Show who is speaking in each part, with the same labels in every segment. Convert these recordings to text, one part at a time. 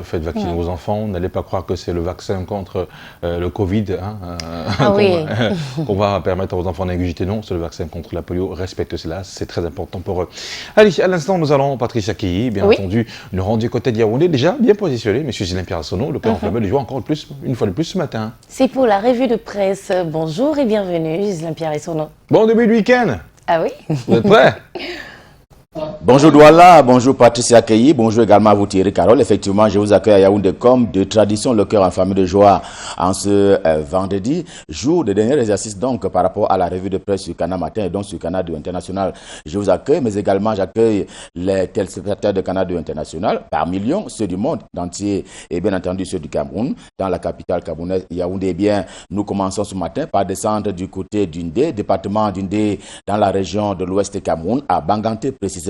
Speaker 1: Faites vacciner vos enfants, n'allez pas croire que c'est le vaccin contre le Covid qu'on va permettre aux enfants d'ingurgiter. Non, c'est le vaccin contre la polio. Respectez cela, c'est très important pour eux. Allez, à l'instant, nous allons, Patricia Keyi, bien entendu, nous rendre du côté de Yaoundé, déjà bien positionné, M. Ghislain Pierre-Arsenault, le cœur enflammé du jour encore une fois de plus ce matin.
Speaker 2: C'est pour la revue de presse. Bonjour et bienvenue, Ghislain Pierre-Arsenault.
Speaker 1: Bon début de week-end.
Speaker 2: Ah oui.
Speaker 1: Vous êtes prêts?
Speaker 3: Bonjour Douala, bonjour Patricia Keyi, bonjour également à vous Thierry Carole. Effectivement, je vous accueille à Yaoundé comme de tradition, le cœur enflammé de joie en ce vendredi, jour de dernier exercice donc par rapport à la revue de presse sur Canal Matin et donc sur Canal International. Je vous accueille, mais également j'accueille les téléspectateurs de Canal International par millions, ceux du monde entier et bien entendu ceux du Cameroun, dans la capitale camerounaise Yaoundé. Eh bien, nous commençons ce matin par descendre du côté d'Undé, département d'Undé, dans la région de l'ouest du Cameroun, à Banganté précisément,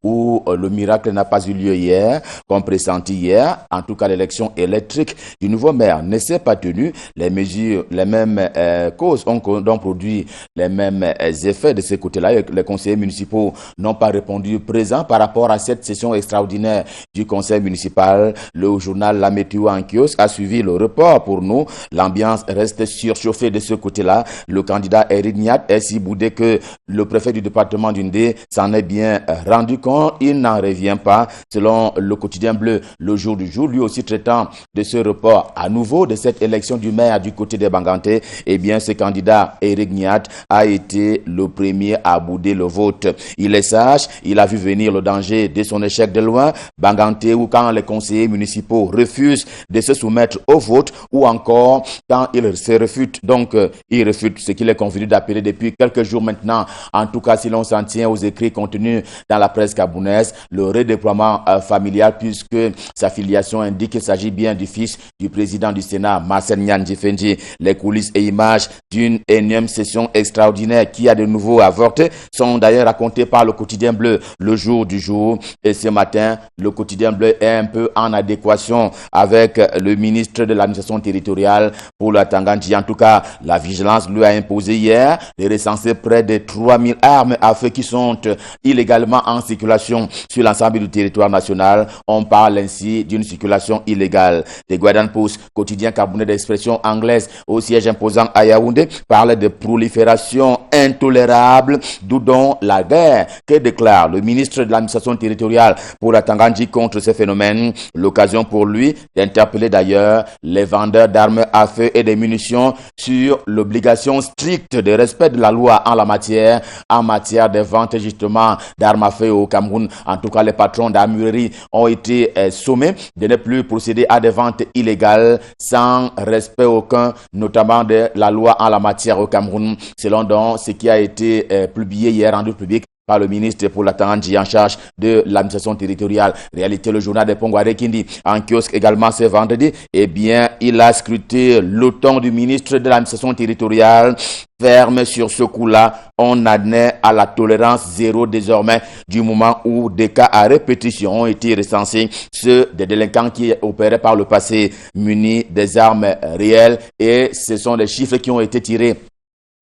Speaker 3: où le miracle n'a pas eu lieu hier, comme pressenti hier. En tout cas, l'élection électrique du nouveau maire ne s'est pas tenue. Les mesures, les mêmes causes ont donc produit les mêmes effets de ce côté-là. Les conseillers municipaux n'ont pas répondu présent par rapport à cette session extraordinaire du conseil municipal. Le journal La Météo en kiosque a suivi le report pour nous. L'ambiance reste surchauffée de ce côté-là. Le candidat Eric Niat est si boudé que le préfet du département d'Undé s'en est bien rendu compte. Il n'en revient pas, selon le quotidien bleu, le jour du jour, lui aussi traitant de ce report à nouveau de cette élection du maire du côté des Banganté. Eh bien, ce candidat Eric Niat a été le premier à bouder le vote. Il est sage, il a vu venir le danger de son échec de loin. Banganté, ou quand les conseillers municipaux refusent de se soumettre au vote, ou encore quand ils se refutent, donc ils refutent ce qu'il est convenu d'appeler depuis quelques jours maintenant, en tout cas si l'on s'en tient aux écrits contenus dans la presse gabounaise, le redéploiement familial, puisque sa filiation indique qu'il s'agit bien du fils du président du Sénat, Marcel Nyandji Fendji. Les coulisses et images d'une énième session extraordinaire qui a de nouveau avorté sont d'ailleurs racontées par le quotidien bleu, le jour du jour. Et ce matin, le quotidien bleu est un peu en adéquation avec le ministre de l'administration territoriale pour la Tangandji. En tout cas, la vigilance lui a imposé hier de recenser près de 3000 armes à feu qui sont illégalement en circulation sur l'ensemble du territoire national. On parle ainsi d'une circulation illégale. The Guardian Post, quotidien camerounais d'expression anglaise au siège imposant à Yaoundé, parle de prolifération intolérable, d'où donc la guerre que déclare le ministre de l'administration territoriale pour la Tangandji contre ces phénomènes. L'occasion pour lui d'interpeller d'ailleurs les vendeurs d'armes à feu et de munitions sur l'obligation stricte de respect de la loi en matière de vente justement d'armes à feu au Cameroun. En tout cas, les patrons d'armurerie ont été sommés de ne plus procéder à des ventes illégales sans respect aucun, notamment de la loi en la matière au Cameroun, selon donc ce qui a été publié hier, rendu public par le ministre pour la Tangandji en charge de l'administration territoriale. Réalité, le journal de Pongware Kindi, en kiosque également ce vendredi, eh bien, il a scruté le ton du ministre de l'administration territoriale. Ferme sur ce coup-là, on admet à la tolérance zéro désormais du moment où des cas à répétition ont été recensés, ceux des délinquants qui opéraient par le passé munis des armes réelles, et ce sont des chiffres qui ont été tirés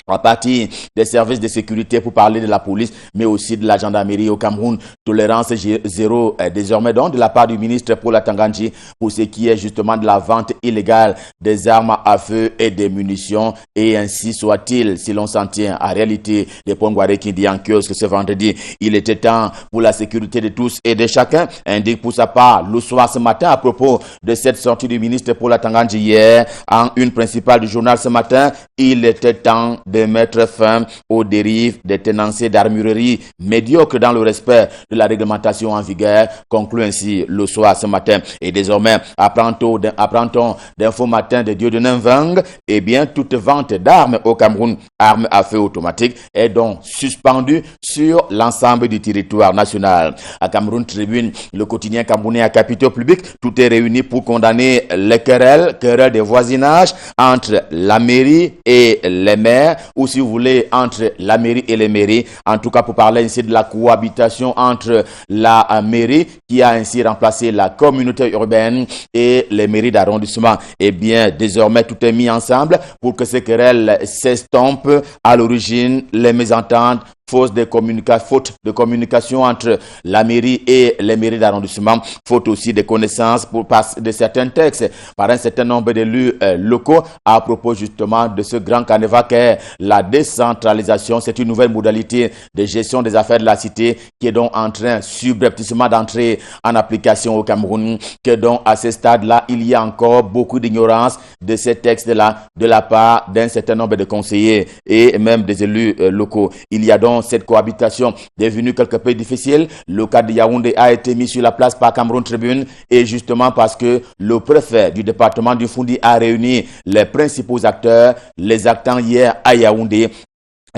Speaker 3: à partir des services de sécurité pour parler de la police, mais aussi de la gendarmerie au Cameroun. Tolérance zéro désormais donc de la part du ministre pour la Tangandji pour ce qui est justement de la vente illégale des armes à feu et des munitions, et ainsi soit-il si l'on s'en tient à réalité des Pongware qui dit en kiosque ce vendredi. Il était temps pour la sécurité de tous et de chacun, indique pour sa part le soir ce matin à propos de cette sortie du ministre pour la Tangandji hier en une principale du journal ce matin. Il était temps de mettre fin aux dérives des tenanciers d'armurerie médiocres dans le respect de la réglementation en vigueur, conclut ainsi le soir ce matin. Et désormais, apprend-on d'Info Matin de Dieudonné Mvang, eh bien, toute vente d'armes au Cameroun, armes à feu automatique, est donc suspendue sur l'ensemble du territoire national. À Cameroun Tribune, le quotidien camerounais à capitaux publics, tout est réuni pour condamner les querelles de voisinage entre la mairie et les maires, ou si vous voulez, entre la mairie et les mairies. En tout cas, pour parler ainsi de la cohabitation entre la mairie, qui a ainsi remplacé la communauté urbaine, et les mairies d'arrondissement. Eh bien, désormais, tout est mis ensemble pour que ces querelles s'estompent. À l'origine, les mésententes faute de communication entre la mairie et les mairies d'arrondissement, faute aussi de connaissances de certains textes par un certain nombre d'élus locaux à propos justement de ce grand carnaval qu'est la décentralisation. C'est une nouvelle modalité de gestion des affaires de la cité qui est donc en train subrepticement d'entrer en application au Cameroun, que donc à ce stade-là, il y a encore beaucoup d'ignorance de ces textes-là de la part d'un certain nombre de conseillers et même des élus locaux. Il y a donc cette cohabitation devenue quelque peu difficile. Le cas de Yaoundé a été mis sur la place par Cameroun Tribune et justement parce que le préfet du département du Foundi a réuni les principaux acteurs, les actants hier à Yaoundé.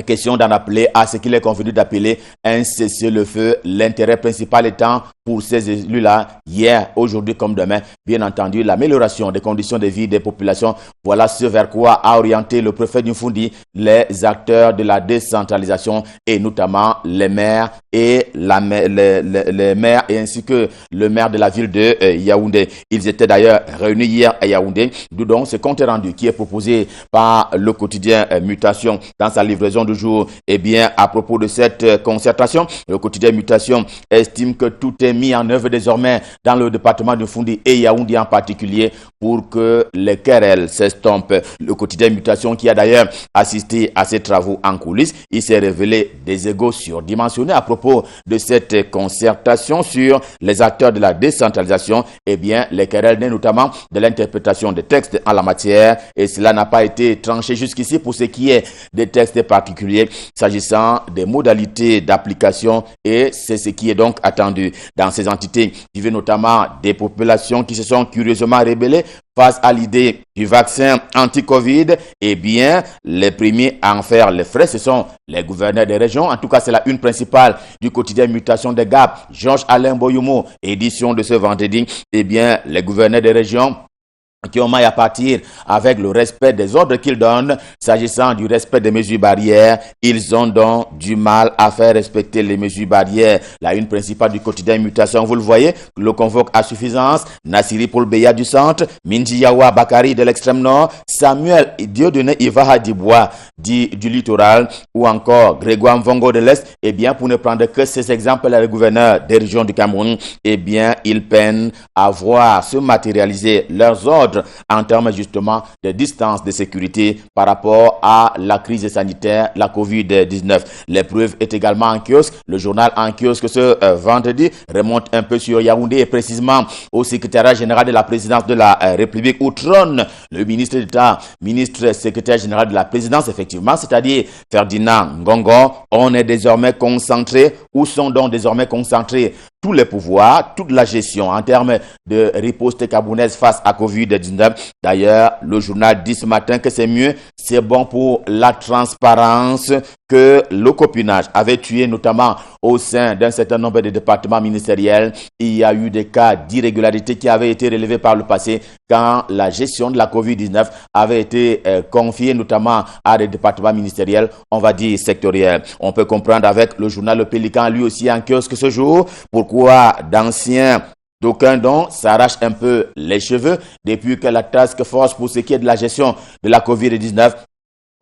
Speaker 3: Question d'en appeler à ce qu'il est convenu d'appeler un cessez-le-feu, l'intérêt principal étant pour ces élus-là, hier, aujourd'hui comme demain, bien entendu, l'amélioration des conditions de vie des populations. Voilà ce vers quoi a orienté le préfet du Foundi les acteurs de la décentralisation et notamment les maires et les maires et ainsi que le maire de la ville de Yaoundé. Ils étaient d'ailleurs réunis hier à Yaoundé, d'où donc ce compte rendu qui est proposé par le quotidien Mutation dans sa livraison du jour. Eh bien, à propos de cette concertation, le quotidien Mutation estime que tout est mis en œuvre désormais dans le département de Foundi et Yaoundé en particulier pour que les querelles s'estompent. Le quotidien Mutation qui a d'ailleurs assisté à ces travaux en coulisses, il s'est révélé des égos surdimensionnés à propos de cette concertation sur les acteurs de la décentralisation. Eh bien, les querelles naissent notamment de l'interprétation des textes en la matière et cela n'a pas été tranché jusqu'ici pour ce qui est des textes particuliers s'agissant des modalités d'application et c'est ce qui est donc attendu. Dans ces entités, il y a notamment des populations qui se sont curieusement rebellées face à l'idée du vaccin anti-Covid. Eh bien, les premiers à en faire les frais, ce sont les gouverneurs des régions. En tout cas, c'est la une principale du quotidien Mutation de Gap, Georges Alain Boyoumo, édition de ce vendredi. Eh bien, les gouverneurs des régions qui ont maille à partir avec le respect des ordres qu'ils donnent. S'agissant du respect des mesures barrières, ils ont donc du mal à faire respecter les mesures barrières. La une principale du quotidien Mutation, vous le voyez, le convoque à suffisance. Nassiri Paul-Beya du centre, Minji Yawa Bakari de l'extrême nord, Samuel Dieudonné Ivaha Dibois du littoral ou encore Grégoire Mvongo de l'Est. Eh bien, pour ne prendre que ces exemples, les gouverneurs des régions du Cameroun, eh bien, ils peinent à voir se matérialiser leurs ordres en termes justement de distance de sécurité par rapport à la crise sanitaire, la COVID-19. L'épreuve est également en kiosque. Le journal en kiosque ce vendredi remonte un peu sur Yaoundé et précisément au secrétariat général de la présidence de la République où trône le ministre d'État, ministre secrétaire général de la présidence, effectivement, c'est-à-dire Ferdinand Ngongo. On est désormais concentré, où sont donc désormais concentrés tous les pouvoirs, toute la gestion en termes de riposte camerounaise face à COVID-19. D'ailleurs, le journal dit ce matin que c'est mieux, c'est bon pour la transparence que le copinage avait tué notamment au sein d'un certain nombre de départements ministériels. Il y a eu des cas d'irrégularité qui avaient été relevés par le passé quand la gestion de la COVID-19 avait été confiée notamment à des départements ministériels, on va dire sectoriels. On peut comprendre avec le journal Le Pélican, lui aussi en kiosque ce jour, pourquoi d'anciens d'aucuns dont s'arrachent un peu les cheveux depuis que la task force pour ce qui est de la gestion de la COVID-19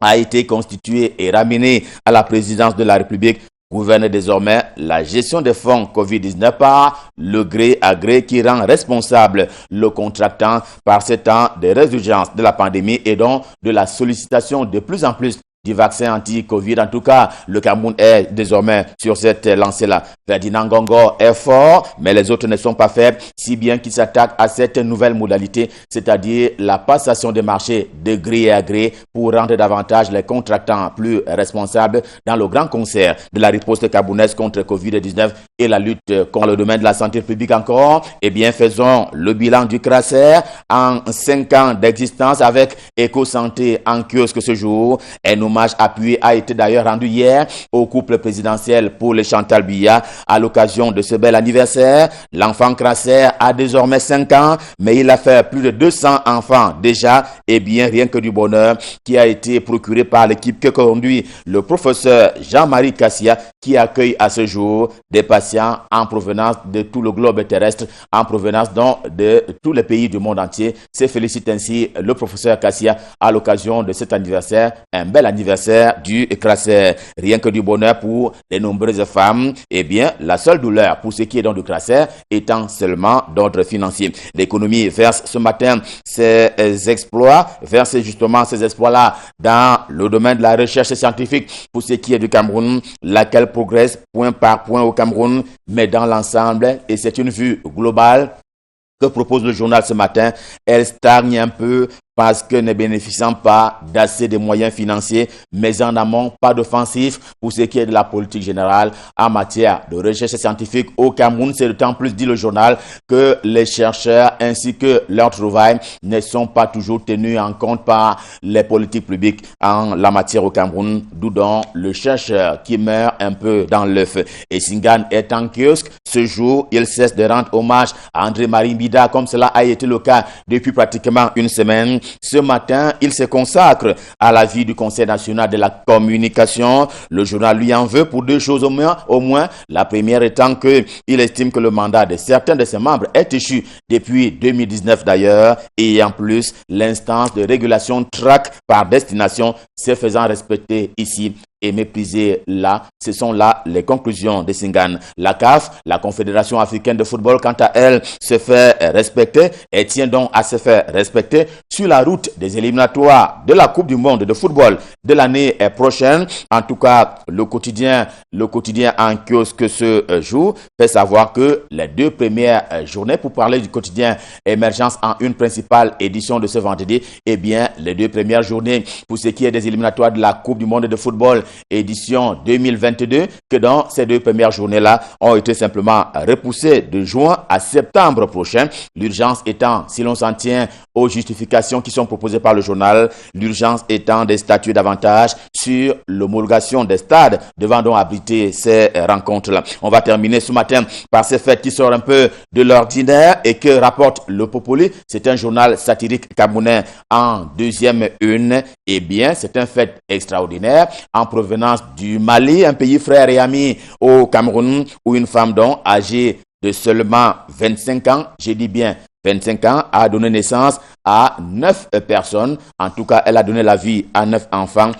Speaker 3: a été constituée et ramenée à la présidence de la République. Gouverne désormais la gestion des fonds COVID-19 par le gré à gré qui rend responsable le contractant par ce temps de résurgence de la pandémie et donc de la sollicitation de plus en plus du vaccin anti-Covid. En tout cas, le Cameroun est désormais sur cette lancée-là. Ferdinand Ngongo est fort, mais les autres ne sont pas faibles, si bien qu'ils s'attaquent à cette nouvelle modalité, c'est-à-dire la passation des marchés de gré à gré pour rendre davantage les contractants plus responsables dans le grand concert de la riposte camerounaise contre Covid-19 et la lutte contre le domaine de la santé publique encore. Eh bien, faisons le bilan du CRASER en 5 ans d'existence avec Éco-Santé en kiosque ce jour. Un hommage appuyé a été d'ailleurs rendu hier au couple présidentiel pour le Chantal Biya à l'occasion de ce bel anniversaire. L'enfant CRASER a désormais 5 ans, mais il a fait plus de 200 enfants déjà. Et bien, rien que du bonheur qui a été procuré par l'équipe que conduit le professeur Jean-Marie Kassia qui accueille à ce jour des patients patients en provenance de tout le globe terrestre, en provenance donc de tous les pays du monde entier. Se félicite ainsi le professeur Kassia à l'occasion de cet anniversaire, un bel anniversaire du CRASER. Rien que du bonheur pour les nombreuses femmes. Eh bien, la seule douleur pour ce qui est donc du CRASER étant seulement d'ordre financier. L'économie verse ce matin ses exploits, verse justement ces exploits-là dans le domaine de la recherche scientifique pour ce qui est du Cameroun, laquelle progresse point par point au Cameroun, mais dans l'ensemble, et c'est une vue globale que propose le journal ce matin, elle stagne un peu parce que ne bénéficiant pas d'assez de moyens financiers, mais en amont, pas d'offensif pour ce qui est de la politique générale en matière de recherche scientifique au Cameroun. C'est d'autant plus, dit le journal, que les chercheurs ainsi que leurs trouvailles ne sont pas toujours tenus en compte par les politiques publiques en la matière au Cameroun, d'où donc le chercheur qui meurt un peu dans l'œuf. Et Singane est en kiosque. Ce jour, il cesse de rendre hommage à André-Marie Mbida, comme cela a été le cas depuis pratiquement une semaine. Ce matin, il se consacre à la vie du Conseil national de la communication. Le journal lui en veut pour deux choses au moins. La première étant qu'il estime que le mandat de certains de ses membres est échu depuis 2019 d'ailleurs. Et en plus, l'instance de régulation traque par destination se faisant respecter ici et méprisé là. Ce sont là les conclusions de Singane. La CAF, la Confédération africaine de football, quant à elle, se fait respecter et tient donc à se faire respecter sur la route des éliminatoires de la Coupe du monde de football de l'année prochaine. En tout cas, le quotidien en kiosque ce jour fait savoir que les deux premières journées, pour parler du quotidien Émergence en une principale édition de ce vendredi, eh bien, les deux premières journées pour ce qui est des éliminatoires de la Coupe du monde de football édition 2022, que dans ces deux premières journées-là ont été simplement repoussées de juin à septembre prochain. L'urgence étant, si l'on s'en tient aux justifications qui sont proposées par le journal, l'urgence étant de statuer davantage sur l'homologation des stades devant donc abriter ces rencontres-là. On va terminer ce matin par ces faits qui sortent un peu de l'ordinaire et que rapporte le Populi. C'est un journal satirique camerounais en deuxième une. Eh bien, c'est un fait extraordinaire en provenance du Mali, un pays frère et ami au Cameroun, où une femme donc âgée de seulement 25 ans, j'ai dit bien 25 ans, a donné naissance à 9 personnes. En tout cas, elle a donné la vie à 9 enfants,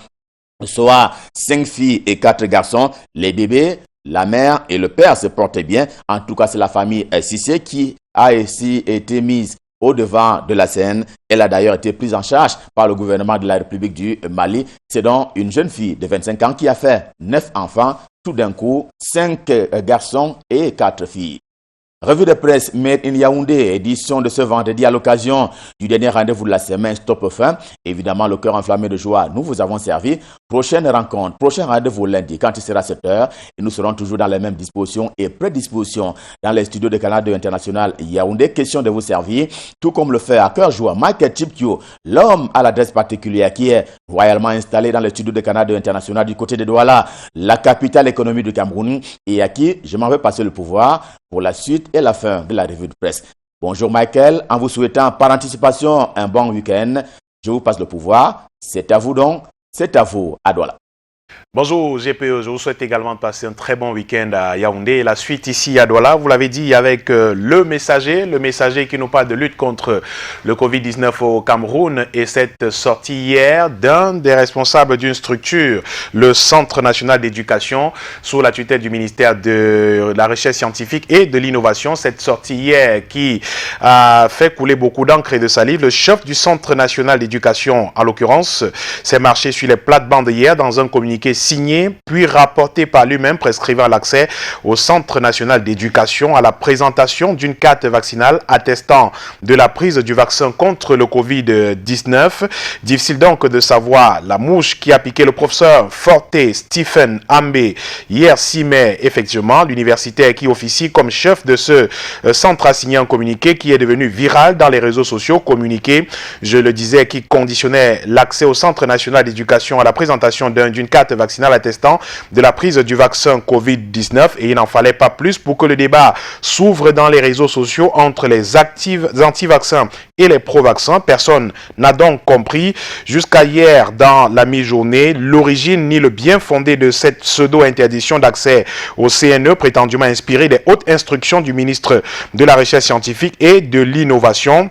Speaker 3: soit 5 filles et 4 garçons. Les bébés, la mère et le père se portaient bien. En tout cas, c'est la famille Cissé qui a ainsi été mise au devant de la scène. Elle a d'ailleurs été prise en charge par le gouvernement de la République du Mali. C'est donc une jeune fille de 25 ans qui a fait 9 enfants, tout d'un coup 5 garçons et 4 filles. Revue de presse Made in Yaoundé, édition de ce vendredi à l'occasion du dernier rendez-vous de la semaine Stop Fin. Évidemment, le cœur enflammé de joie, nous vous avons servi. Prochaine rencontre, prochain rendez-vous lundi quand il sera 7h. Et nous serons toujours dans les mêmes dispositions et prédispositions dans les studios de Canal 2 International Yaoundé. Question de vous servir, tout comme le fait à cœur joie Michael Chiptio, l'homme à l'adresse particulière qui est royalement installé dans les studios de Canal 2 International du côté de Douala, la capitale économique du Cameroun, et à qui je m'en vais passer le pouvoir pour la suite et la fin de la revue de presse. Bonjour Michael, en vous souhaitant par anticipation un bon week-end, je vous passe le pouvoir. C'est à vous donc, c'est à vous à Douala.
Speaker 4: Bonjour GPE, je vous souhaite également de passer un très bon week-end à Yaoundé. Et la suite ici à Douala, vous l'avez dit, avec le messager qui nous parle de lutte contre le Covid-19 au Cameroun et cette sortie hier d'un des responsables d'une structure, le Centre national d'éducation, sous la tutelle du ministère de la Recherche scientifique et de l'innovation. Cette sortie hier qui a fait couler beaucoup d'encre et de salive. Le chef du Centre national d'éducation, en l'occurrence, s'est marché sur les plates-bandes hier dans un communiqué signé, puis rapporté par lui-même, prescrivant l'accès au Centre national d'éducation à la présentation d'une carte vaccinale attestant de la prise du vaccin contre le Covid-19. Difficile donc de savoir la mouche qui a piqué le professeur Forte Stephen Ambé hier 6 mai. Effectivement, l'universitaire qui officie comme chef de ce centre a signé un communiqué qui est devenu viral dans les réseaux sociaux. Communiqué, je le disais, qui conditionnait l'accès au Centre national d'éducation à la présentation d'une carte carte vaccinale attestant de la prise du vaccin Covid-19 et il n'en fallait pas plus pour que le débat s'ouvre dans les réseaux sociaux entre les anti-vaccins et les pro-vaccins. Personne n'a donc compris jusqu'à hier dans la mi-journée l'origine ni le bien fondé de cette pseudo-interdiction d'accès au CNE prétendument inspirée des hautes instructions du ministre de la Recherche scientifique et de l'Innovation.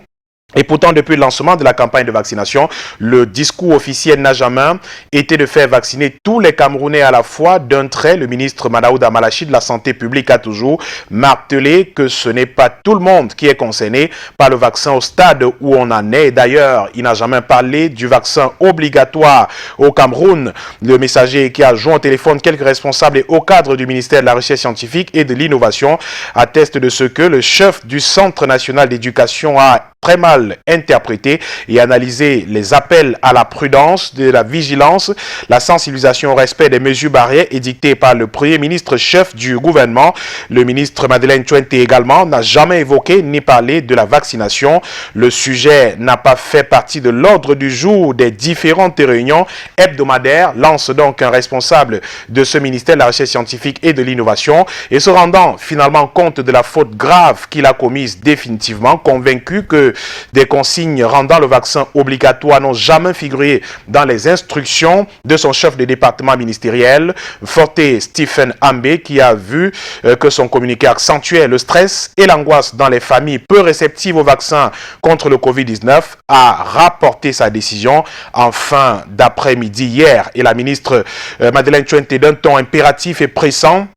Speaker 4: Et pourtant, depuis le lancement de la campagne de vaccination, le discours officiel n'a jamais été de faire vacciner tous les Camerounais à la fois d'un trait. Le ministre Madaouda Malachi de la Santé publique a toujours martelé que ce n'est pas tout le monde qui est concerné par le vaccin au stade où on en est. D'ailleurs, il n'a jamais parlé du vaccin obligatoire au Cameroun. Le messager qui a joint au téléphone quelques responsables et hauts cadres du ministère de la Recherche scientifique et de l'Innovation atteste de ce que le chef du Centre national d'éducation a très mal interprété et analysé les appels à la prudence, de la vigilance, la sensibilisation au respect des mesures barrières édictées par le Premier ministre chef du gouvernement. Le ministre Madeleine Tchouenté également n'a jamais évoqué ni parlé de la vaccination. Le sujet n'a pas fait partie de l'ordre du jour des différentes réunions hebdomadaires, lance donc un responsable de ce ministère de la Recherche scientifique et de l'Innovation et se rendant finalement compte de la faute grave qu'il a commise définitivement, convaincu que des consignes rendant le vaccin obligatoire n'ont jamais figuré dans les instructions de son chef de département ministériel, Forte Stephen Ambé, qui a vu que son communiqué accentuait le stress et l'angoisse dans les familles peu réceptives au vaccin contre le Covid-19, a rapporté sa décision en fin d'après-midi hier. Et la ministre Madeleine Tchouenté, d'un ton impératif et pressant,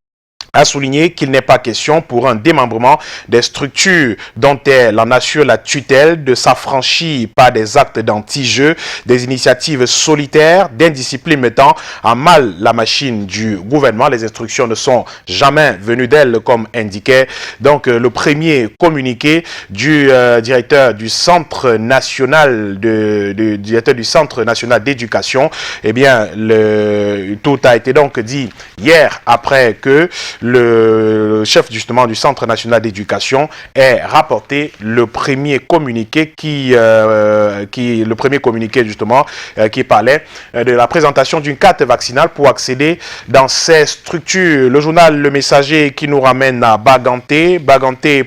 Speaker 4: a souligné qu'il n'est pas question pour un démembrement des structures dont elle en assure la tutelle de s'affranchir par des actes d'anti-jeu, des initiatives solitaires, d'indiscipline mettant en mal la machine du gouvernement. Les instructions ne sont jamais venues d'elle comme indiqué. Donc le premier communiqué du directeur du Centre national d'éducation, eh bien tout a été donc dit hier après que le chef justement du Centre national d'éducation ait rapporté le premier communiqué qui parlait de la présentation d'une carte vaccinale pour accéder dans ces structures. Le journal Le Messager qui nous ramène à Baganté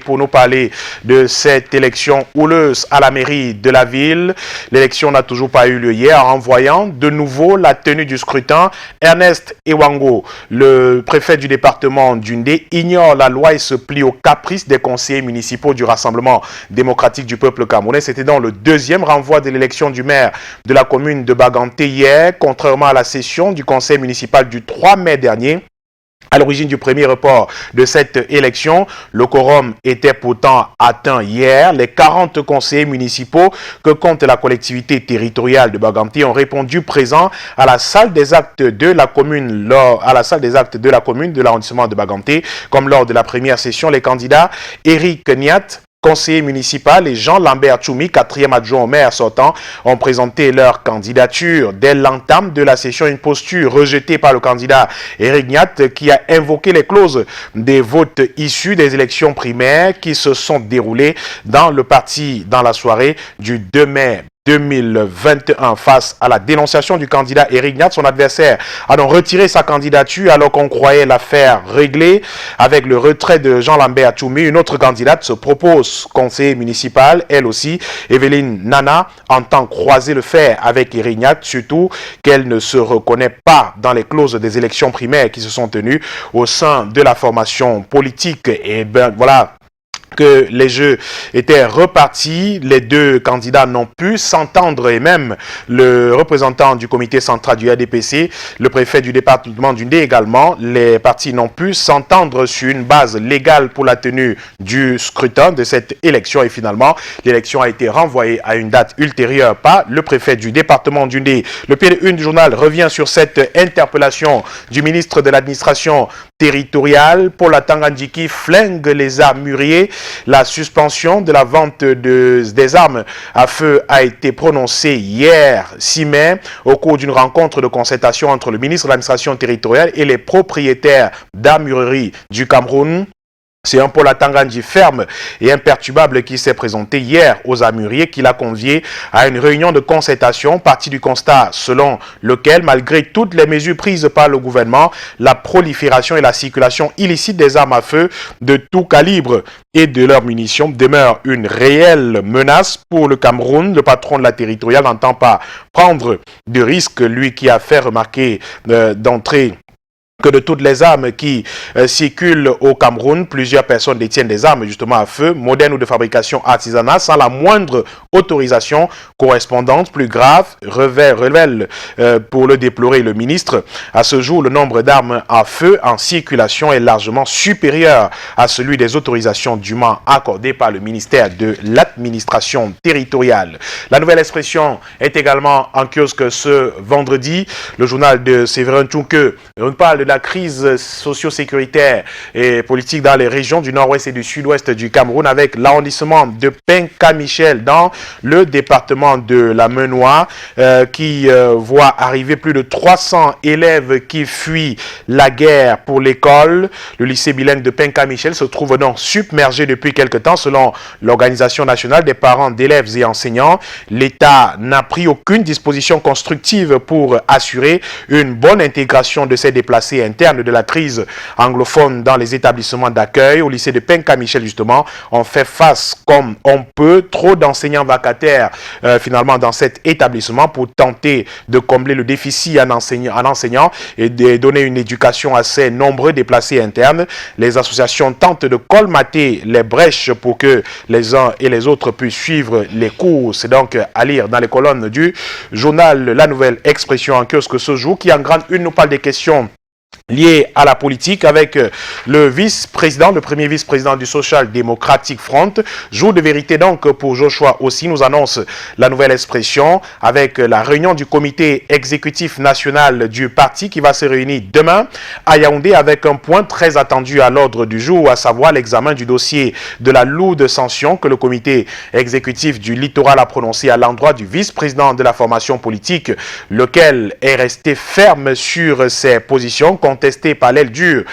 Speaker 4: pour nous parler de cette élection houleuse à la mairie de la ville. L'élection n'a toujours pas eu lieu hier, en renvoyant de nouveau la tenue du scrutin. Ernest Ewango, le préfet du département d'Undé, ignore la loi et se plie aux caprices des conseillers municipaux du Rassemblement démocratique du peuple camerounais. C'était dans le deuxième renvoi de l'élection du maire de la commune de Baganté hier, contrairement à la session du conseil municipal du 3 mai dernier. À l'origine du premier report de cette élection, le quorum était pourtant atteint hier. Les 40 conseillers municipaux que compte la collectivité territoriale de Baganté ont répondu présents à la salle des actes de la commune, de l'arrondissement de Baganté. Comme lors de la première session, les candidats Eric Niat, conseiller municipal, et Jean-Lambert Tchoumi, 4e adjoint au maire sortant, ont présenté leur candidature. Dès l'entame de la session, une posture rejetée par le candidat Eric Niat qui a invoqué les clauses des votes issus des élections primaires qui se sont déroulées dans le parti dans la soirée du 2 mai 2021. Face à la dénonciation du candidat Eric Niat, son adversaire a donc retiré sa candidature alors qu'on croyait l'affaire réglée. Avec le retrait de Jean-Lambert Tchoumi, une autre candidate se propose conseiller municipal, elle aussi. Evelyne Nana entend croiser le fer avec Eric Niat, surtout qu'elle ne se reconnaît pas dans les clauses des élections primaires qui se sont tenues au sein de la formation politique. Et ben voilà que les jeux étaient repartis, les deux candidats n'ont pu s'entendre et même le représentant du comité central du RDPC, le préfet du département d'Undé également, les partis n'ont pu s'entendre sur une base légale pour la tenue du scrutin de cette élection et finalement l'élection a été renvoyée à une date ultérieure par le préfet du département d'Undé. Le pied de une du journal revient sur cette interpellation du ministre de l'administration territoriale. Paul Atangandjiki flingue les armuriers. La suspension de la vente des armes à feu a été prononcée hier 6 mai au cours d'une rencontre de concertation entre le ministre de l'administration territoriale et les propriétaires d'armureries du Cameroun. C'est un Paul Atangandji ferme et imperturbable qui s'est présenté hier aux Amuriers, qui l'a convié à une réunion de concertation, partie du constat selon lequel, malgré toutes les mesures prises par le gouvernement, la prolifération et la circulation illicite des armes à feu de tout calibre et de leurs munitions demeure une réelle menace pour le Cameroun. Le patron de la territoriale n'entend pas prendre de risques, lui qui a fait remarquer d'entrée que de toutes les armes qui circulent au Cameroun, plusieurs personnes détiennent des armes justement à feu, modernes ou de fabrication artisanale, sans la moindre autorisation correspondante. Plus grave, révèle pour le déplorer le ministre, à ce jour, le nombre d'armes à feu en circulation est largement supérieur à celui des autorisations dûment accordées par le ministère de l'administration territoriale. La nouvelle expression est également en kiosque ce vendredi. Le journal de Séverin Tchouke parle de la crise socio-sécuritaire et politique dans les régions du nord-ouest et du sud-ouest du Cameroun, avec l'arrondissement de Penka-Michel dans le département de la Menoie qui voit arriver plus de 300 élèves qui fuient la guerre pour l'école. Le lycée bilingue de Penka-Michel se trouve donc submergé depuis quelque temps selon l'Organisation nationale des parents d'élèves et enseignants. L'État n'a pris aucune disposition constructive pour assurer une bonne intégration de ces déplacés interne de la crise anglophone dans les établissements d'accueil. Au lycée de Penka-Michel, justement, on fait face comme on peut. Trop d'enseignants vacataires, finalement, dans cet établissement pour tenter de combler le déficit en enseignants et de donner une éducation à ces nombreux déplacés internes. Les associations tentent de colmater les brèches pour que les uns et les autres puissent suivre les cours. C'est donc à lire dans les colonnes du journal La Nouvelle Expression en kiosque ce jour, qui en grande une nous parle des questions lié à la politique avec le vice-président, le premier vice-président du Social Democratic Front. Jour de vérité donc pour Joshua aussi, nous annonce La Nouvelle Expression avec la réunion du comité exécutif national du parti qui va se réunir demain à Yaoundé avec un point très attendu à l'ordre du jour, à savoir l'examen du dossier de la lourde sanction que le comité exécutif du littoral a prononcé à l'endroit du vice-président de la formation politique, lequel est resté ferme sur ses positions contesté par l'aile dure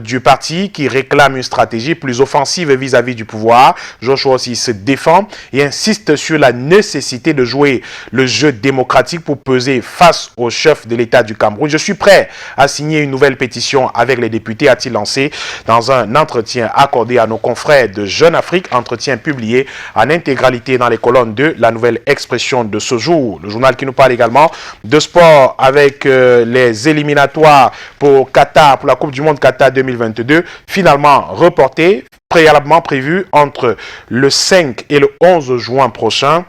Speaker 4: du parti qui réclame une stratégie plus offensive vis-à-vis du pouvoir. Joshua aussi se défend et insiste sur la nécessité de jouer le jeu démocratique pour peser face au chef de l'État du Cameroun. Je suis prêt à signer une nouvelle pétition avec les députés, a-t-il lancé dans un entretien accordé à nos confrères de Jeune Afrique, entretien publié en intégralité dans les colonnes de La Nouvelle Expression de ce jour. Le journal qui nous parle également de sport avec les éliminatoires pour Qatar, pour la Coupe du Monde Qatar 2022, finalement reporté, préalablement prévu entre le 5 et le 11 juin prochain.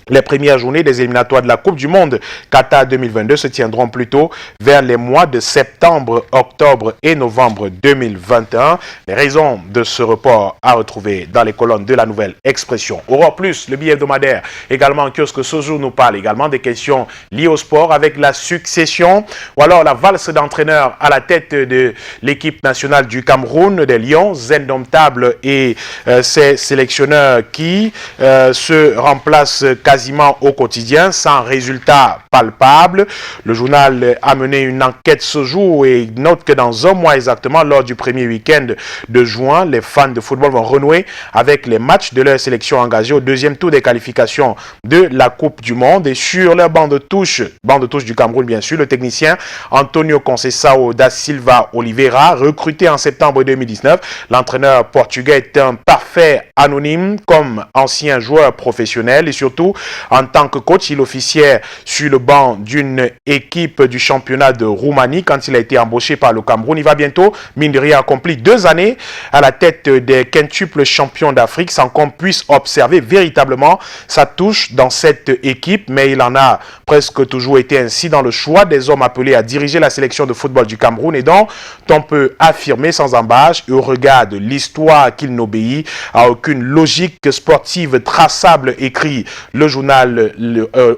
Speaker 4: Les premières journées des éliminatoires de la Coupe du Monde Qatar 2022 se tiendront plutôt vers les mois de septembre, octobre et novembre 2021. Les raisons de ce report à retrouver dans les colonnes de La Nouvelle Expression. Aurore Plus, le billet hebdomadaire, également en kiosque ce jour, nous parle également des questions liées au sport avec la succession ou alors la valse d'entraîneurs à la tête de l'équipe nationale du Cameroun, des Lions, indomptables et ces sélectionneurs qui se remplacent quasiment au quotidien, sans résultat palpable. Le journal a mené une enquête ce jour et note que dans un mois exactement, lors du premier week-end de juin, les fans de football vont renouer avec les matchs de leur sélection engagée au deuxième tour des qualifications de la Coupe du Monde. Et sur leur bande de touche du Cameroun bien sûr, le technicien Antonio Conceição da Silva Oliveira, recruté en septembre 2019, l'entraîneur portugais est un parfait anonyme comme ancien joueur professionnel et surtout en tant que coach, il officiait sur le banc d'une équipe du championnat de Roumanie quand il a été embauché par le Cameroun. Il va bientôt, mine de rien, accomplir 2 années à la tête des quintuples champions d'Afrique sans qu'on puisse observer véritablement sa touche dans cette équipe. Mais il en a presque toujours été ainsi dans le choix des hommes appelés à diriger la sélection de football du Cameroun et dont on peut affirmer sans embâche et au regard de l'histoire qu'il n'obéit à aucune logique sportive traçable, écrit le journal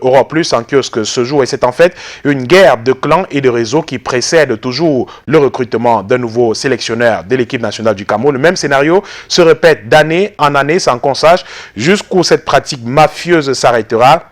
Speaker 4: Europe Plus en kiosque ce jour. Et c'est en fait une guerre de clans et de réseaux qui précède toujours le recrutement d'un nouveau sélectionneur de l'équipe nationale du Cameroun. Le même scénario se répète d'année en année sans qu'on sache jusqu'où cette pratique mafieuse s'arrêtera.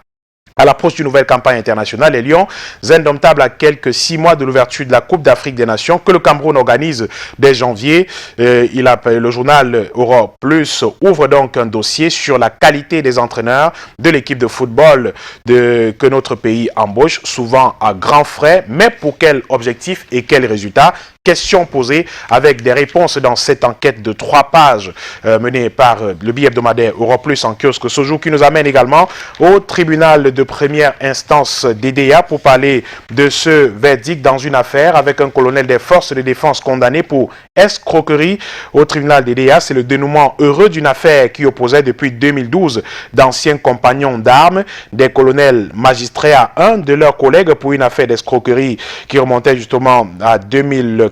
Speaker 4: À l'approche d'une nouvelle campagne internationale, les Lions, indomptables à quelques 6 mois de l'ouverture de la Coupe d'Afrique des Nations que le Cameroun organise dès janvier. Le journal Europe Plus ouvre donc un dossier sur la qualité des entraîneurs de l'équipe de football que notre pays embauche, souvent à grands frais, mais pour quel objectif et quels résultats? Questions posées avec des réponses dans cette enquête de 3 pages menée par le bi-hebdomadaire Europe Plus en kiosque ce jour, qui nous amène également au tribunal de première instance d'EDEA pour parler de ce verdict dans une affaire avec un colonel des forces de défense condamné pour escroquerie au tribunal d'EDEA. C'est le dénouement heureux d'une affaire qui opposait depuis 2012 d'anciens compagnons d'armes, des colonels magistrats à un de leurs collègues pour une affaire d'escroquerie qui remontait justement à 2014.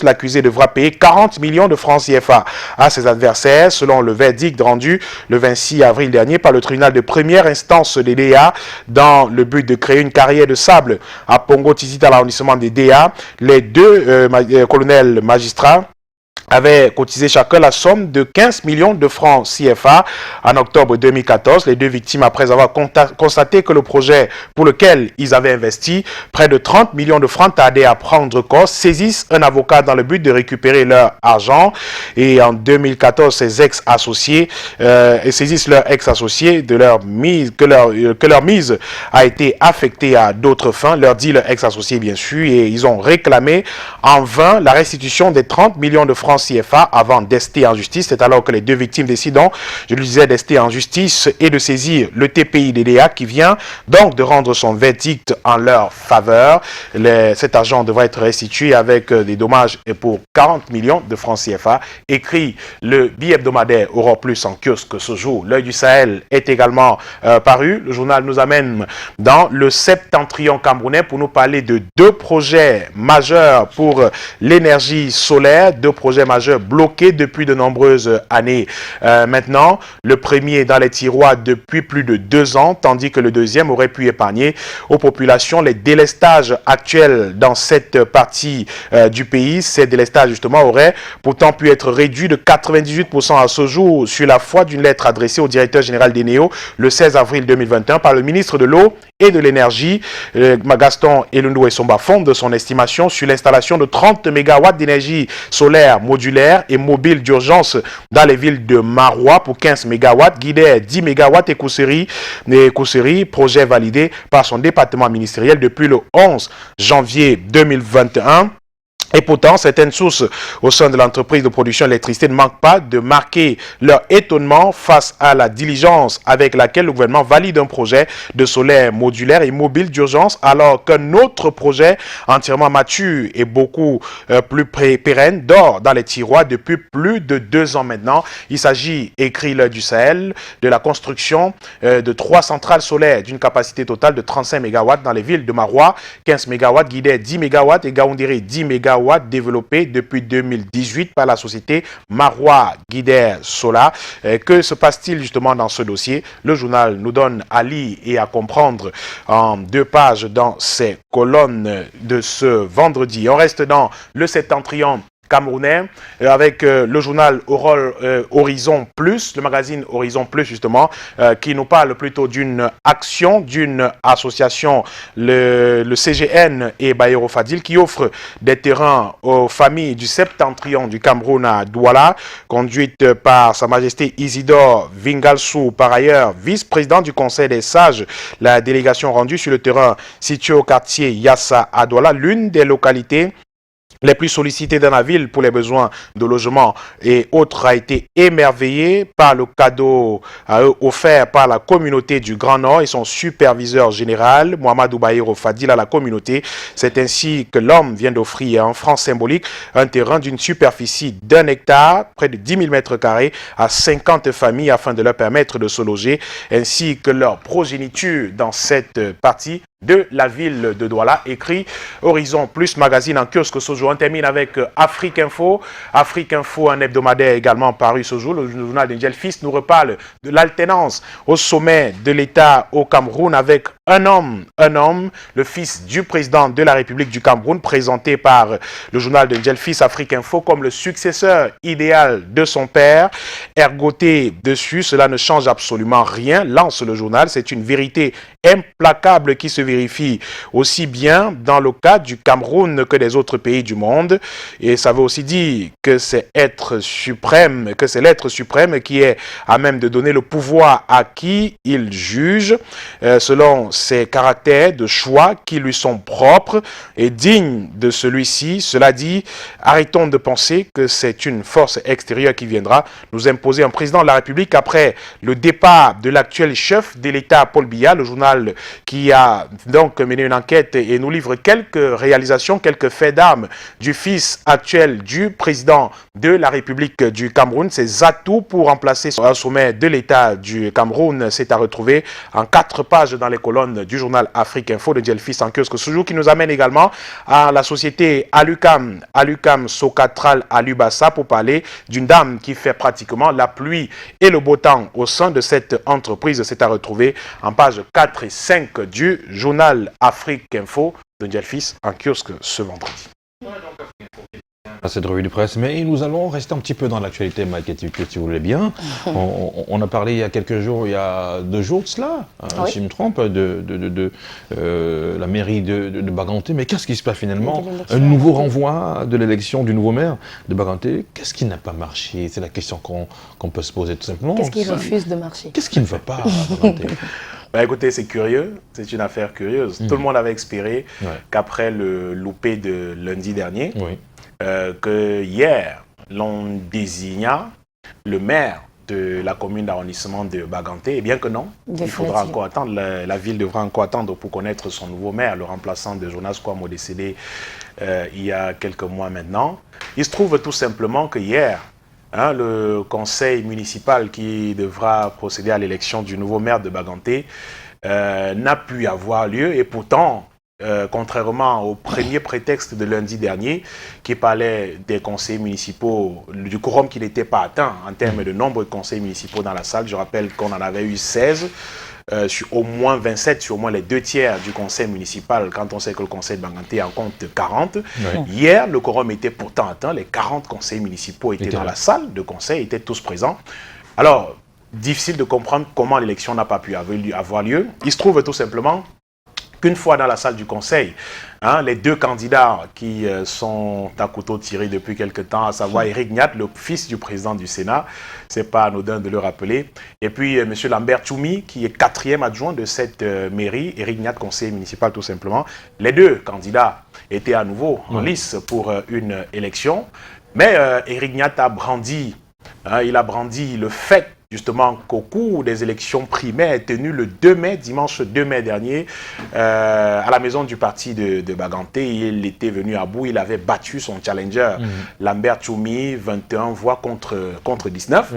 Speaker 4: L'accusé devra payer 40 millions de francs CFA à ses adversaires, selon le verdict rendu le 26 avril dernier par le tribunal de première instance d'EDEA dans le but de créer une carrière de sable à Pongo-Tizit à l'arrondissement d'EDEA. Les deux colonels magistrats avaient cotisé chacun la somme de 15 millions de francs CFA en octobre 2014. Les deux victimes, après avoir constaté que le projet pour lequel ils avaient investi près de 30 millions de francs tardait à prendre corps, saisissent un avocat dans le but de récupérer leur argent. Et en 2014, ces ex-associés saisissent leur ex-associé de leur mise, que leur mise a été affectée à d'autres fins, leur dit leur ex-associé bien sûr, et ils ont réclamé en vain la restitution des 30 millions de francs CFA avant d'ester en justice. C'est alors que les deux victimes décident, je le disais, d'ester en justice et de saisir le TPI d'EDEA qui vient donc de rendre son verdict en leur faveur. Cet argent devrait être restitué avec des dommages pour 40 millions de francs CFA. Écrit le bi-hebdomadaire Europe Plus en kiosque ce jour. L'œil du Sahel est également paru. Le journal nous amène dans le septentrion camerounais pour nous parler de 2 projets majeurs pour l'énergie solaire, 2 projets majeurs bloqués depuis de nombreuses années. Maintenant, le premier dans les tiroirs depuis plus de 2 ans, tandis que le deuxième aurait pu épargner aux populations les délestages actuels dans cette partie du pays. Ces délestages, justement, auraient pourtant pu être réduits de 98% à ce jour sur la foi d'une lettre adressée au directeur général d'Eneo le 16 avril 2021 par le ministre de l'Eau et de l'Énergie. Gaston Elundou Essomba fonde son estimation sur l'installation de 30 MW d'énergie solaire modulaire et mobile d'urgence dans les villes de Marois pour 15 MW, Guidère 10 MW et Kousséry, projet validé par son département ministériel depuis le 11 janvier 2021. Et pourtant, certaines sources au sein de l'entreprise de production d'électricité ne manquent pas de marquer leur étonnement face à la diligence avec laquelle le gouvernement valide un projet de solaire modulaire et mobile d'urgence, alors qu'un autre projet entièrement mature et beaucoup plus pérenne dort dans les tiroirs depuis plus de 2 ans maintenant. Il s'agit, écrit l'Œil du Sahel, de la construction de 3 centrales solaires d'une capacité totale de 35 MW dans les villes de Marois, 15 MW, Guidère 10 MW et Gaoundéré 10 MW. Développé depuis 2018 par la société Marois Guidère Sola. Que se passe-t-il justement dans ce dossier? Le journal nous donne à lire et à comprendre en 2 pages dans ses colonnes de ce vendredi. On reste dans le septentrion camerounais avec le journal Horizon Plus, le magazine Horizon Plus justement, qui nous parle plutôt d'une action, d'une association, le CGN et Bayero Fadil, qui offre des terrains aux familles du septentrion du Cameroun à Douala, conduite par Sa Majesté Isidore Vingalsou, par ailleurs vice-président du Conseil des sages. La délégation rendue sur le terrain situé au quartier Yassa à Douala, l'une des localités les plus sollicités dans la ville pour les besoins de logement et autres, a été émerveillé par le cadeau offert par la communauté du Grand Nord et son superviseur général, Mohamed Bayero Fadil, à la communauté. C'est ainsi que l'homme vient d'offrir en franc symbolique un terrain d'une superficie d'1 hectare, près de 10 000 mètres carrés, à 50 familles afin de leur permettre de se loger, ainsi que leur progéniture dans cette partie de la ville de Douala, écrit Horizon Plus Magazine en kiosque ce jour. On termine avec Afrique Info. Afrique Info, un hebdomadaire également paru ce jour. Le journal d'Angel Fils nous reparle de l'alternance au sommet de l'État au Cameroun avec un homme, le fils du président de la République du Cameroun, présenté par le journal d'Angel Fils, Afrique Info, comme le successeur idéal de son père. Ergoté dessus, cela ne change absolument rien, lance le journal. C'est une vérité implacable qui se vérifie aussi bien dans le cas du Cameroun que des autres pays du monde. Et ça veut aussi dire que c'est l'être suprême qui est à même de donner le pouvoir à qui il juge, selon ses caractères de choix qui lui sont propres et dignes de celui-ci. Cela dit, arrêtons de penser que c'est une force extérieure qui viendra nous imposer un président de la République après le départ de l'actuel chef de l'État, Paul Biya. Le journal qui a donc mené une enquête et nous livre quelques réalisations, quelques faits d'armes du fils actuel du président de la République du Cameroun. Ses atouts pour remplacer un sommet de l'État du Cameroun, c'est à retrouver en 4 pages dans les colonnes du journal Afrique Info de Jelfis en kiosque ce jour, qui nous amène également à la société Alucam Socatral Alubassa, pour parler d'une dame qui fait pratiquement la pluie et le beau temps au sein de cette entreprise. C'est à retrouver en page 4 et 5 du journal Afrique Info de Jelfis en kiosque ce vendredi.
Speaker 1: À cette revue de presse, mais nous allons rester un petit peu dans l'actualité, Maïketti, si vous voulez bien. On a parlé il y a quelques jours, il y a 2 jours de cela, oui, si je me trompe, de la mairie de Baganté. Mais qu'est-ce qui se passe finalement? Un nouveau renvoi de l'élection du nouveau maire de Baganté. Qu'est-ce qui n'a pas marché? C'est la question qu'on peut se poser tout simplement.
Speaker 2: Qu'est-ce qui refuse de marcher?
Speaker 1: Qu'est-ce qui ne va pas à Baganté?
Speaker 4: Ben écoutez, c'est curieux, c'est une affaire curieuse. Tout le monde avait espéré qu'après le loupé de lundi dernier, que hier, l'on désigna le maire de la commune d'arrondissement de Baganté, et bien que non, il faudra encore attendre, la ville devra encore attendre pour connaître son nouveau maire, le remplaçant de Jonas Kwamo, décédé il y a quelques mois maintenant. Il se trouve tout simplement que hier, le conseil municipal qui devra procéder à l'élection du nouveau maire de Baganté n'a pu avoir lieu, et pourtant, contrairement au premier prétexte de lundi dernier qui parlait des conseils municipaux, du quorum qui n'était pas atteint en termes de nombre de conseils municipaux dans la salle. Je rappelle qu'on en avait eu 16, sur au moins 27, sur au moins les 2 tiers du conseil municipal, quand on sait que le conseil de Baganté en compte 40. Hier, le quorum était pourtant atteint, les 40 conseils municipaux étaient dans la salle de conseil, étaient tous présents. Alors, difficile de comprendre comment l'élection n'a pas pu avoir lieu. Il se trouve tout simplement qu'une fois dans la salle du conseil, les 2 candidats qui sont à couteau tiré depuis quelque temps, à savoir Éric Niat, le fils du président du Sénat, c'est pas anodin de le rappeler, et puis M. Lambert Tchoumi, qui est 4e adjoint de cette mairie, Éric Niat, conseiller municipal tout simplement. Les 2 candidats étaient à nouveau en lice pour une élection, mais Éric Niat a brandi, il a brandi le fait justement qu'au cours des élections primaires tenues le 2 mai, dimanche 2 mai dernier, à la maison du parti de Baganté, il était venu à bout, il avait battu son challenger, Lambert Tchoumi, 21 voix contre 19,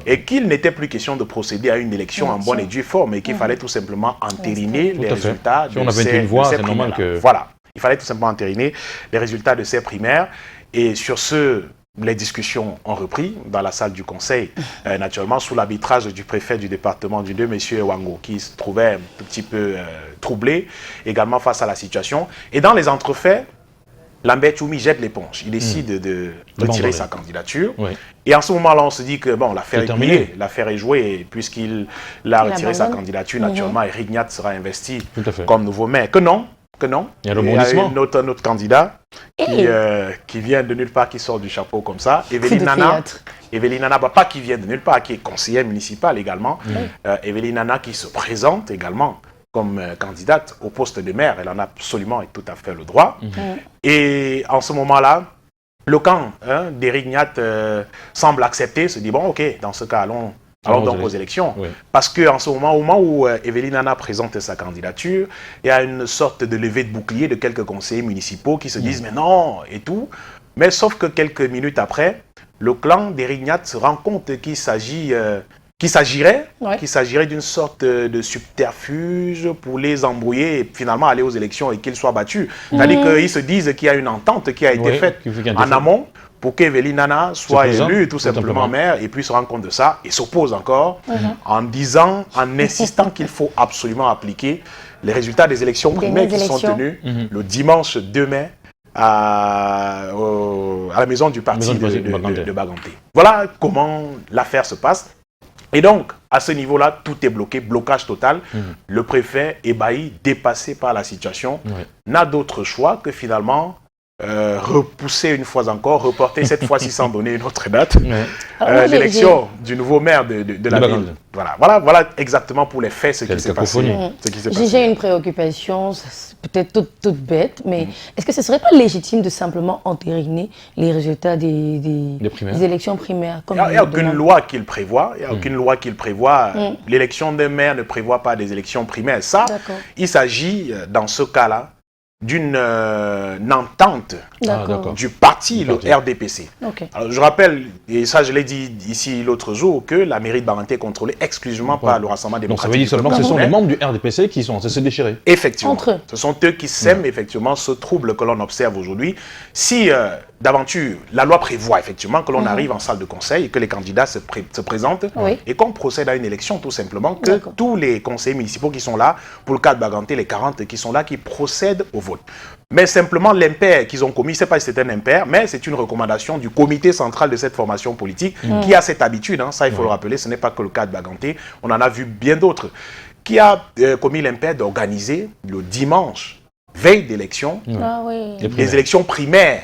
Speaker 4: et qu'il n'était plus question de procéder à une élection en bonne et due forme, et qu'il fallait tout simplement entériner les résultats de ces primaires. Voilà, il fallait tout simplement entériner les résultats de ces primaires, et sur ce, les discussions ont repris dans la salle du conseil, naturellement sous l'arbitrage du préfet du département du 2, M. Wango, qui se trouvait un petit peu troublé également face à la situation. Et dans les entrefaits, Lambert Tchoumi jette l'éponge. Il décide de retirer sa candidature. Et en ce moment-là, on se dit que bon, l'affaire est pliée, l'affaire est jouée, et puisqu'il a retiré sa candidature, naturellement, Éric Niat sera investi comme nouveau maire. Que non. Il y a un autre candidat qui vient de nulle part, qui sort du chapeau comme ça. Evelyne Nana, pas qui vient de nulle part, qui est conseillère municipale également. Evelyne Nana qui se présente également comme candidate au poste de maire. Elle en a absolument et tout à fait le droit. Et en ce moment-là, le camp d'Éric Niat semble accepter, se dit bon ok, dans ce cas, allons donc aux élections. Parce qu'en ce moment, au moment où Evelyne Nana présente sa candidature, il y a une sorte de levée de bouclier de quelques conseillers municipaux qui se disent mais non et tout. Mais sauf que quelques minutes après, le clan d'Éric Niat se rend compte qu'il s'agit qu'il s'agirait
Speaker 2: Ouais.
Speaker 4: d'une sorte de subterfuge pour les embrouiller et finalement aller aux élections et qu'ils soient battus. C'est-à-dire qu'ils se disent qu'il y a une entente qui a été faite en amont pour qu'Evelyne Nana soit élue tout simplement maire et puis se rendre compte de ça et s'oppose encore en insistant qu'il faut absolument appliquer les résultats des élections primaires qui sont tenues le dimanche 2 mai à la maison du parti de Baganté. Voilà comment l'affaire se passe. Et donc, à ce niveau-là, tout est bloqué, blocage total. Le préfet, ébahi, dépassé par la situation, n'a d'autre choix que finalement repousser une fois encore, reporter cette fois-ci sans donner une autre date, l'élection du nouveau maire de la ville. Voilà exactement pour les faits ce qui s'est passé.
Speaker 2: J'ai une préoccupation, peut-être toute bête, mais est-ce que ce ne serait pas légitime de simplement entériner les résultats des élections primaires?
Speaker 4: Il n'y a aucune loi qui le prévoit. Il n'y a aucune loi qui le prévoit. L'élection d'un maire ne prévoit pas des élections primaires. Ça, il s'agit dans ce cas-là d'une entente du parti, le RDPC. Alors, je rappelle, et ça je l'ai dit ici l'autre jour, que la mairie de Baganté est contrôlée exclusivement par le Rassemblement démocratique.
Speaker 1: Donc ça veut dire seulement que ce sont les membres du RDPC qui sont se déchirer.
Speaker 4: Effectivement. Entre eux. Ce sont eux qui sèment effectivement ce trouble que l'on observe aujourd'hui. Si d'aventure, la loi prévoit effectivement que l'on arrive en salle de conseil et que les candidats se présentent et qu'on procède à une élection tout simplement, que tous les conseillers municipaux qui sont là, pour le cas de Baganté, les 40 qui sont là, qui procèdent au vote. Mais simplement l'impair qu'ils ont commis, je ne sais pas si c'est un impair, mais c'est une recommandation du comité central de cette formation politique qui a cette habitude, ça il faut le rappeler, ce n'est pas que le cas de Baganté, on en a vu bien d'autres, qui a commis l'impair d'organiser le dimanche, veille d'élection, des élections primaires.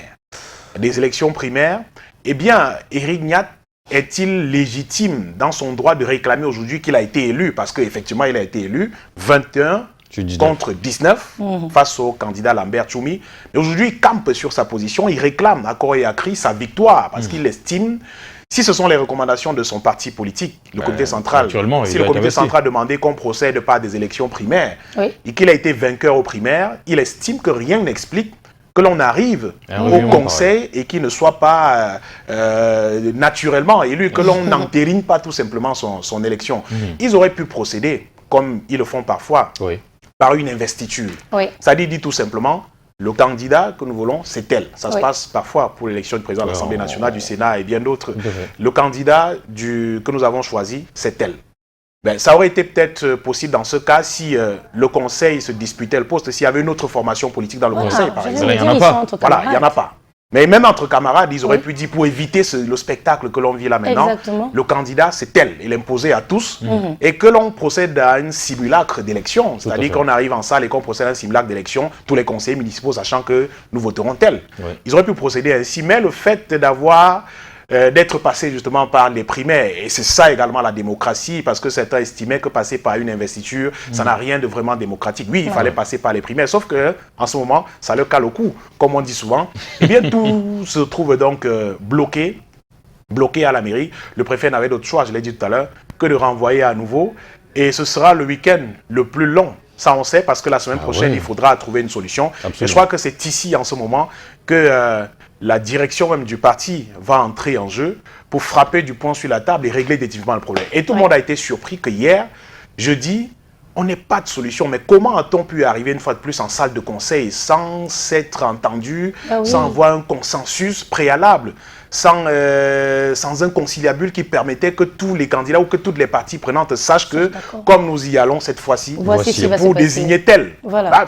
Speaker 4: Des élections primaires, eh bien, Éric Niat est-il légitime dans son droit de réclamer aujourd'hui qu'il a été élu? Parce qu'effectivement, il a été élu 21 contre 19 face au candidat Lambert Tchoumi. Mais aujourd'hui, il campe sur sa position, il réclame à corps et à cri sa victoire parce qu'il estime, si ce sont les recommandations de son parti politique, le comité central, si le comité central demandait qu'on procède par des élections primaires et qu'il a été vainqueur aux primaires, il estime que rien n'explique que l'on arrive au conseil et qu'il ne soit pas naturellement élu, que l'on n'entérine pas tout simplement son élection. Ils auraient pu procéder, comme ils le font parfois, par une investiture. C'est-à-dire, dit tout simplement, le candidat que nous voulons, c'est tel. Ça se passe parfois pour l'élection du président de l'Assemblée nationale, du Sénat et bien d'autres. Le candidat que nous avons choisi, c'est tel. Ben, ça aurait été peut-être possible dans ce cas si le conseil se disputait le poste, s'il y avait une autre formation politique dans le conseil, par exemple.
Speaker 1: Il n'y en a pas.
Speaker 4: Voilà, il n'y en a pas. Mais même entre camarades, ils auraient pu dire, pour éviter le spectacle que l'on vit là maintenant, le candidat c'est tel, il est imposé à tous, et que l'on procède à un simulacre d'élection, c'est-à-dire qu'on arrive en salle et qu'on procède à un simulacre d'élection, tous les conseillers municipaux sachant que nous voterons tel. Ils auraient pu procéder ainsi, mais le fait d'être passé justement par les primaires, et c'est ça également la démocratie, parce que certains estimaient que passer par une investiture, ça n'a rien de vraiment démocratique. Oui, il fallait passer par les primaires, sauf que en ce moment, ça leur cale au cou, comme on dit souvent. Eh bien, tout se trouve donc bloqué à la mairie. Le préfet n'avait d'autre choix, je l'ai dit tout à l'heure, que de renvoyer à nouveau, et ce sera le week-end le plus long. Ça, on sait, parce que la semaine prochaine, il faudra trouver une solution. Et je crois que c'est ici, en ce moment, que la direction même du parti va entrer en jeu pour frapper du poing sur la table et régler définitivement le problème. Et tout le monde a été surpris que hier, jeudi, on n'ait pas de solution. Mais comment a-t-on pu arriver une fois de plus en salle de conseil sans s'être entendu, sans avoir un consensus préalable, sans un conciliabule qui permettait que tous les candidats ou que toutes les parties prenantes sachent que, comme nous y allons cette fois-ci, c'est pour désigner tel.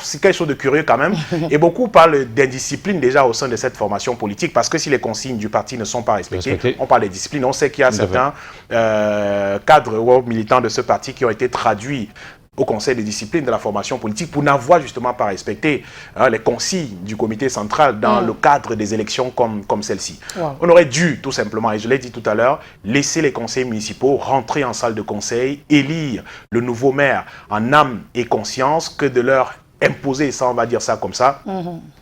Speaker 4: C'est quelque chose de curieux quand même. Et beaucoup parlent d'indiscipline déjà au sein de cette formation politique, parce que si les consignes du parti ne sont pas respectées, on parle de discipline. On sait qu'il y a certains cadres ou militants de ce parti qui ont été traduits au conseil de discipline de la formation politique pour n'avoir justement pas respecté les consignes du comité central dans le cadre des élections comme celle-ci. On aurait dû tout simplement, et je l'ai dit tout à l'heure, laisser les conseils municipaux rentrer en salle de conseil, élire le nouveau maire en âme et conscience, que de leur imposer, ça on va dire ça comme ça,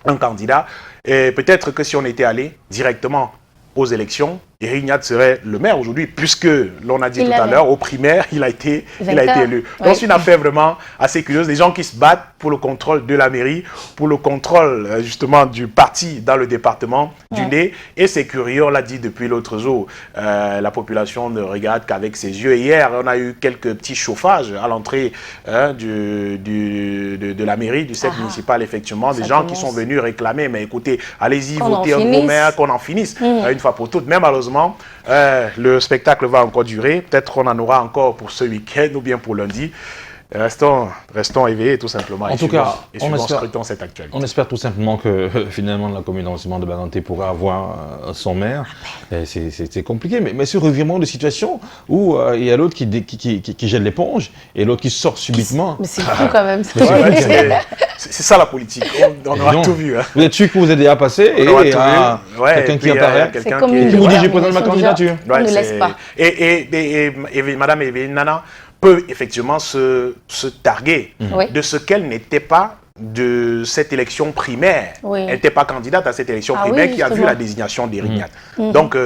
Speaker 4: un candidat. Et peut-être que si on était allé directement aux élections, Éric Niat serait le maire aujourd'hui, puisque l'on a dit tout à l'heure, au primaire, il a été élu. Donc c'est une affaire vraiment assez curieuse. Des gens qui se battent pour le contrôle de la mairie, pour le contrôle justement du parti dans le département du Ndé. Et c'est curieux, on l'a dit depuis l'autre jour, la population ne regarde qu'avec ses yeux. Hier, on a eu quelques petits chauffages à l'entrée de la mairie, du CEP municipal, effectivement. Des gens qui sont venus réclamer, mais écoutez, allez-y, votez un nouveau maire, qu'on en finisse une fois pour toutes. Mais malheureusement, le spectacle va encore durer. Peut-être qu'on en aura encore pour ce week-end ou bien pour lundi. Restons éveillés tout simplement.
Speaker 1: En tout cas,
Speaker 4: scrutons cette actualité.
Speaker 1: On espère tout simplement que finalement la commune d'arrondissement de Baganté pourra avoir son maire. C'est compliqué, mais ce revirement de situation où il y a l'autre qui jette l'éponge et l'autre qui sort subitement.
Speaker 2: Mais c'est fou quand même.
Speaker 4: C'est ça la politique. On aura tout vu. Hein.
Speaker 1: Vous êtes sûr que vous êtes déjà passé et quelqu'un qui apparaît,
Speaker 2: quelqu'un
Speaker 1: qui vous dit je présente ma candidature.
Speaker 2: On ne laisse pas.
Speaker 4: Et Madame Evelyne Nana peut effectivement se targuer de ce qu'elle n'était pas de cette élection primaire. Elle n'était pas candidate à cette élection primaire qui a vu la désignation d'Éric Niat. Donc,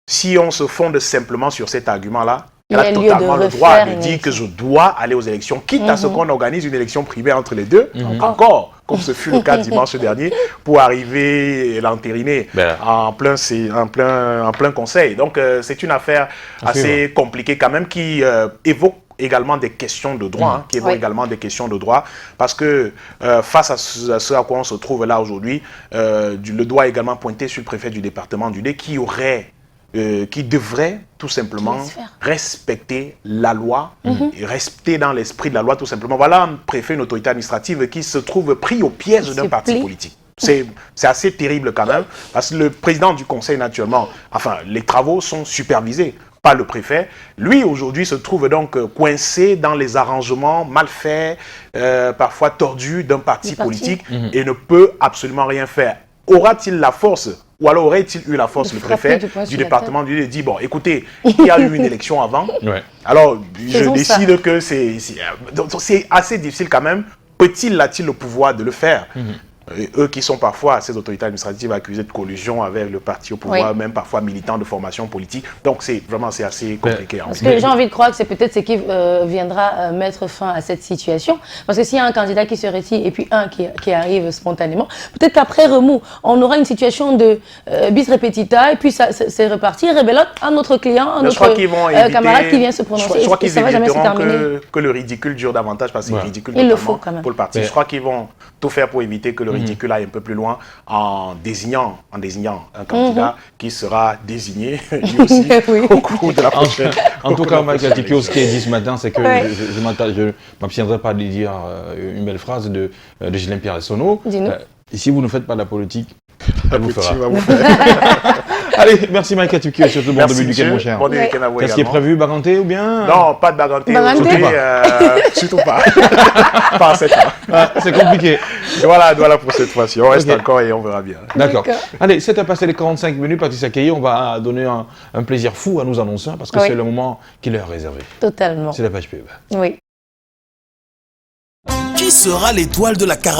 Speaker 4: si on se fonde simplement sur cet argument-là, elle a totalement le droit de dire que je dois aller aux élections, quitte à ce qu'on organise une élection primaire entre les deux, encore, comme ce fut le cas dimanche dernier, pour arriver et l'entériner en plein conseil. Donc, c'est une affaire assez compliquée quand même qui évoque également des questions de droit, parce que face à ce à quoi on se trouve là aujourd'hui, le doigt est également pointé sur le préfet du département du Ndé qui devrait tout simplement respecter la loi, et rester dans l'esprit de la loi tout simplement. Voilà un préfet, une autorité administrative qui se trouve pris au piège d'un parti politique. C'est assez terrible quand même, parce que le président du conseil, naturellement, les travaux sont supervisés par le préfet. Lui, aujourd'hui, se trouve donc coincé dans les arrangements mal faits, parfois tordus d'un parti politique et ne peut absolument rien faire. Aura-t-il la force, ou alors aurait-il eu la force, le préfet du département du Ndé, dit, bon, écoutez, il y a eu une élection avant, alors je décide que c'est assez difficile quand même. A-t-il le pouvoir de le faire? Eux qui sont parfois, ces autorités administratives, accusées de collusion avec le parti au pouvoir, même parfois militants de formation politique. Donc c'est assez compliqué.
Speaker 2: Parce que j'ai envie de croire que c'est peut-être ce qui viendra mettre fin à cette situation. Parce que s'il y a un candidat qui se retire et puis un qui arrive spontanément, peut-être qu'après remous, on aura une situation de bis repetita et puis c'est reparti. Rebelote, un autre client, un autre camarade qui vient se prononcer.
Speaker 4: Je crois qu'ils éviteront que le ridicule dure davantage, parce que c'est ridicule pour le parti. Je crois qu'ils vont tout faire pour éviter que le ridicule aille un peu plus loin en désignant un candidat qui sera désigné lui aussi au cours de la prochaine.
Speaker 1: En tout cas, Michael Tikio, ce qui est dit ce matin, c'est que je ne m'abstiendrai pas de dire une belle phrase de Ghislain Pierre-Essonneau. Si vous ne faites pas de la politique, elle vous fera. Allez, merci Michael Tikio, et surtout bon début du week-end, mon cher.
Speaker 4: Bon week-end à vous.
Speaker 1: Qu'est-ce qui est prévu, Baganté ou bien?
Speaker 4: Non, pas de Baganté. Surtout pas. Pas à 7 ans.
Speaker 1: C'est compliqué.
Speaker 4: Voilà pour cette fois-ci. On reste encore et on verra bien.
Speaker 1: D'accord. Allez, c'est à passer les 45 minutes. Patricia Keyi, on va donner un plaisir fou à nos annonceurs parce que c'est le moment qui leur est réservé.
Speaker 2: Totalement.
Speaker 1: C'est la page pub.
Speaker 2: Oui.
Speaker 5: Qui sera l'étoile de la caravane?